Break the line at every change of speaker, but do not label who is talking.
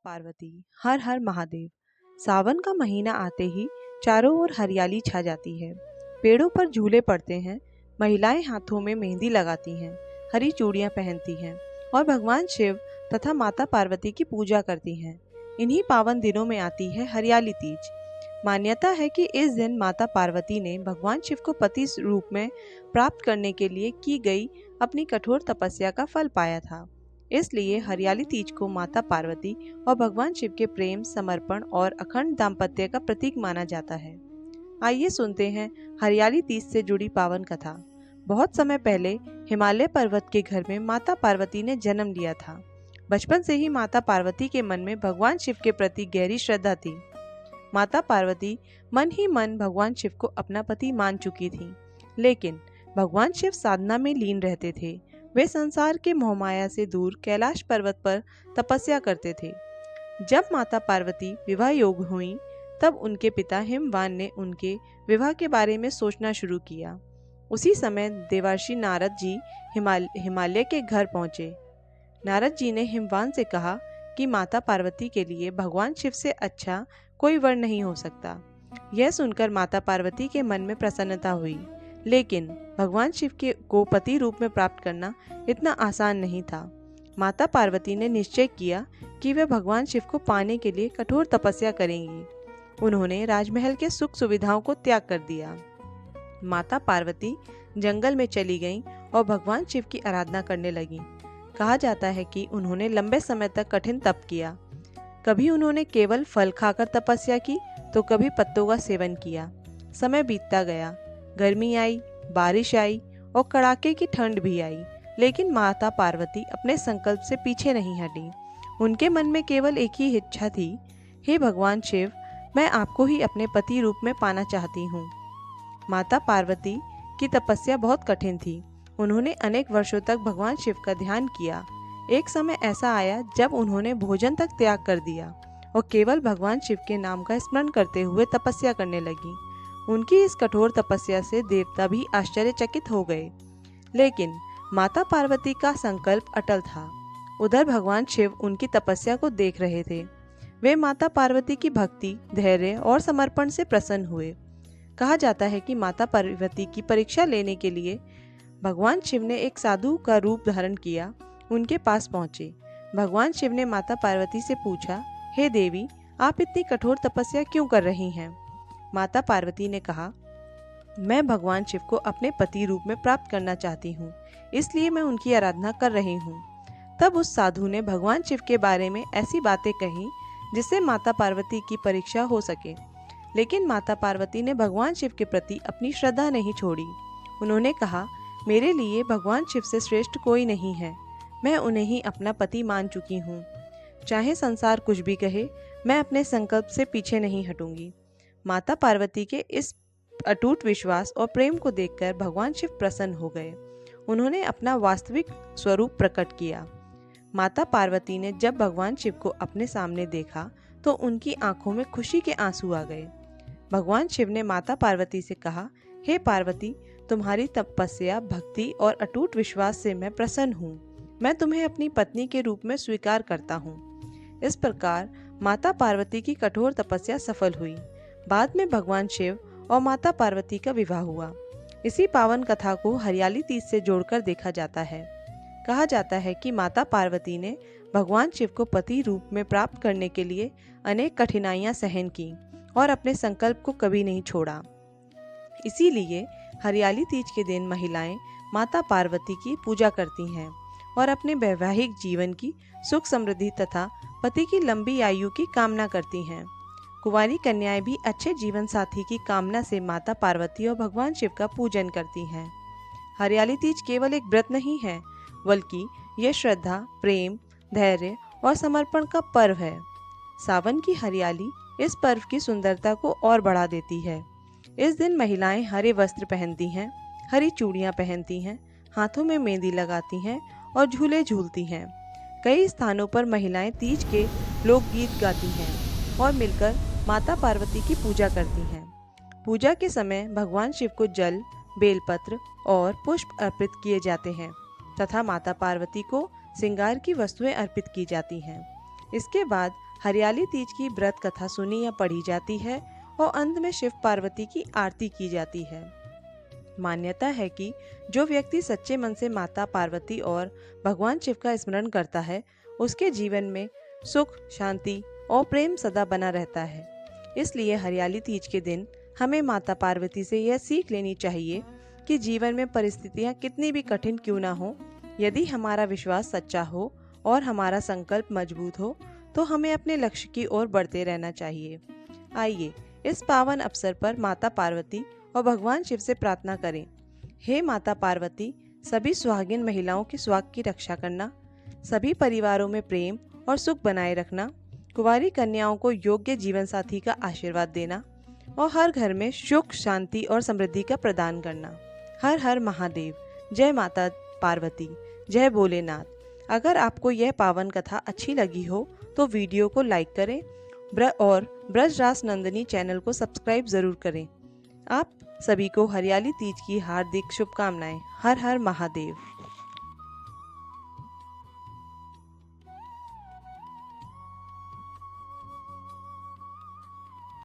पार्वती। हर हर महादेव। सावन का महीना आते ही चारों ओर हरियाली छा जाती है। पेड़ों पर झूले पड़ते हैं, महिलाएं हाथों में मेहंदी लगाती हैं, हरी चूड़ियां पहनती हैं और भगवान शिव तथा माता पार्वती की पूजा करती हैं। इन्हीं पावन दिनों में आती है हरियाली तीज। मान्यता है कि इस दिन माता पार्वती ने भगवान शिव को पति रूप में प्राप्त करने के लिए की गई अपनी कठोर तपस्या का फल पाया था। इसलिए हरियाली तीज को माता पार्वती और भगवान शिव के प्रेम, समर्पण और अखंड दाम्पत्य का प्रतीक माना जाता है। आइए सुनते हैं हरियाली तीज से जुड़ी पावन कथा। बहुत समय पहले हिमालय पर्वत के घर में माता पार्वती ने जन्म लिया था। बचपन से ही माता पार्वती के मन में भगवान शिव के प्रति गहरी श्रद्धा थी। माता पार्वती मन ही मन भगवान शिव को अपना पति मान चुकी थी, लेकिन भगवान शिव साधना में लीन रहते थे। वे संसार के मोहमाया से दूर कैलाश पर्वत पर तपस्या करते थे। जब माता पार्वती विवाह योग्य हुई, तब उनके पिता हिमवान ने उनके विवाह के बारे में सोचना शुरू किया। उसी समय देवर्षि नारद जी हिमालय के घर पहुंचे। नारद जी ने हिमवान से कहा कि माता पार्वती के लिए भगवान शिव से अच्छा कोई वर नहीं हो सकता। यह सुनकर माता पार्वती के मन में प्रसन्नता हुई, लेकिन भगवान शिव को पति रूप में प्राप्त करना इतना आसान नहीं था। माता पार्वती ने निश्चय किया कि वे भगवान शिव को पाने के लिए कठोर तपस्या करेंगी। उन्होंने राजमहल के सुख सुविधाओं को त्याग कर दिया। माता पार्वती जंगल में चली गईं और भगवान शिव की आराधना करने लगीं। कहा जाता है कि उन्होंने लंबे समय तक कठिन तप किया। कभी उन्होंने केवल फल खाकर तपस्या की, तो कभी पत्तों का सेवन किया। समय बीतता गया, गर्मी आई, बारिश आई और कड़ाके की ठंड भी आई, लेकिन माता पार्वती अपने संकल्प से पीछे नहीं हटी। उनके मन में केवल एक ही इच्छा थी, हे भगवान शिव, मैं आपको ही अपने पति रूप में पाना चाहती हूँ। माता पार्वती की तपस्या बहुत कठिन थी। उन्होंने अनेक वर्षों तक भगवान शिव का ध्यान किया। एक समय ऐसा आया जब उन्होंने भोजन तक त्याग कर दिया और केवल भगवान शिव के नाम का स्मरण करते हुए तपस्या करने लगी। उनकी इस कठोर तपस्या से देवता भी आश्चर्यचकित हो गए, लेकिन माता पार्वती का संकल्प अटल था। उधर भगवान शिव उनकी तपस्या को देख रहे थे। वे माता पार्वती की भक्ति, धैर्य और समर्पण से प्रसन्न हुए। कहा जाता है कि माता पार्वती की परीक्षा लेने के लिए भगवान शिव ने एक साधु का रूप धारण किया। उनके पास पहुंचे। भगवान शिव ने माता पार्वती से पूछा, हे देवी, आप इतनी कठोर तपस्या क्यों कर रही हैं? माता पार्वती ने कहा, मैं भगवान शिव को अपने पति रूप में प्राप्त करना चाहती हूँ, इसलिए मैं उनकी आराधना कर रही हूँ। तब उस साधु ने भगवान शिव के बारे में ऐसी बातें कहीं जिससे माता पार्वती की परीक्षा हो सके, लेकिन माता पार्वती ने भगवान शिव के प्रति अपनी श्रद्धा नहीं छोड़ी। उन्होंने कहा, मेरे लिए भगवान शिव से श्रेष्ठ कोई नहीं है। मैं उन्हें ही अपना पति मान चुकी हूँ। चाहे संसार कुछ भी कहे, मैं अपने संकल्प से पीछे नहीं हटूंगी। माता पार्वती के इस अटूट विश्वास और प्रेम को देखकर भगवान शिव प्रसन्न हो गए। उन्होंने अपना वास्तविक स्वरूप प्रकट किया। माता पार्वती ने जब भगवान शिव को अपने सामने देखा, तो उनकी आंखों में खुशी के आंसू आ गए। भगवान शिव ने माता पार्वती से कहा, हे पार्वती, तुम्हारी तपस्या, भक्ति और अटूट विश्वास से मैं प्रसन्न हूँ। मैं तुम्हें अपनी पत्नी के रूप में स्वीकार करता हूँ। इस प्रकार माता पार्वती की कठोर तपस्या सफल हुई। बाद में भगवान शिव और माता पार्वती का विवाह हुआ। इसी पावन कथा को हरियाली तीज से जोड़कर देखा जाता है। कहा जाता है कि माता पार्वती ने भगवान शिव को पति रूप में प्राप्त करने के लिए अनेक कठिनाइयां सहन की और अपने संकल्प को कभी नहीं छोड़ा। इसीलिए हरियाली तीज के दिन महिलाएं माता पार्वती की पूजा करती हैं और अपने वैवाहिक जीवन की सुख समृद्धि तथा पति की लंबी आयु की कामना करती हैं। कुंवारी कन्याएं भी अच्छे जीवन साथी की कामना से माता पार्वती और भगवान शिव का पूजन करती हैं। हरियाली तीज केवल एक व्रत नहीं है, बल्कि ये श्रद्धा, प्रेम, धैर्य और समर्पण का पर्व है। सावन की हरियाली इस पर्व की सुंदरता को और बढ़ा देती है। इस दिन महिलाएं हरे वस्त्र पहनती हैं, हरी चूड़ियां पहनती हैं, हाथों में मेहंदी लगाती हैं और झूले झूलती हैं। कई स्थानों पर महिलाएं तीज के लोकगीत गाती हैं और मिलकर माता पार्वती की पूजा करती हैं। पूजा के समय भगवान शिव को जल, बेलपत्र और पुष्प अर्पित किए जाते हैं तथा माता पार्वती को श्रृंगार की वस्तुएं अर्पित की जाती हैं। इसके बाद हरियाली तीज की व्रत कथा सुनी या पढ़ी जाती है और अंत में शिव पार्वती की आरती की जाती है। मान्यता है कि जो व्यक्ति सच्चे मन से माता पार्वती और भगवान शिव का स्मरण करता है, उसके जीवन में सुख, शांति और प्रेम सदा बना रहता है। इसलिए हरियाली तीज के दिन हमें माता पार्वती से यह सीख लेनी चाहिए कि जीवन में परिस्थितियां कितनी भी कठिन क्यों ना हो, यदि हमारा विश्वास सच्चा हो और हमारा संकल्प मजबूत हो तो हमें अपने लक्ष्य की ओर बढ़ते रहना चाहिए। आइए इस पावन अवसर पर माता पार्वती और भगवान शिव से प्रार्थना करें। हे माता पार्वती, सभी सुहागिन महिलाओं के सुहाग की रक्षा करना, सभी परिवारों में प्रेम और सुख बनाए रखना, कुंवारी कन्याओं को योग्य जीवन साथी का आशीर्वाद देना और हर घर में सुख, शांति और समृद्धि का प्रदान करना। हर हर महादेव। जय माता पार्वती, जय भोलेनाथ। अगर आपको यह पावन कथा अच्छी लगी हो तो वीडियो को लाइक करें और ब्रजरास नंदिनी चैनल को सब्सक्राइब जरूर करें। आप सभी को हरियाली तीज की हार्दिक शुभकामनाएं। हर हर महादेव।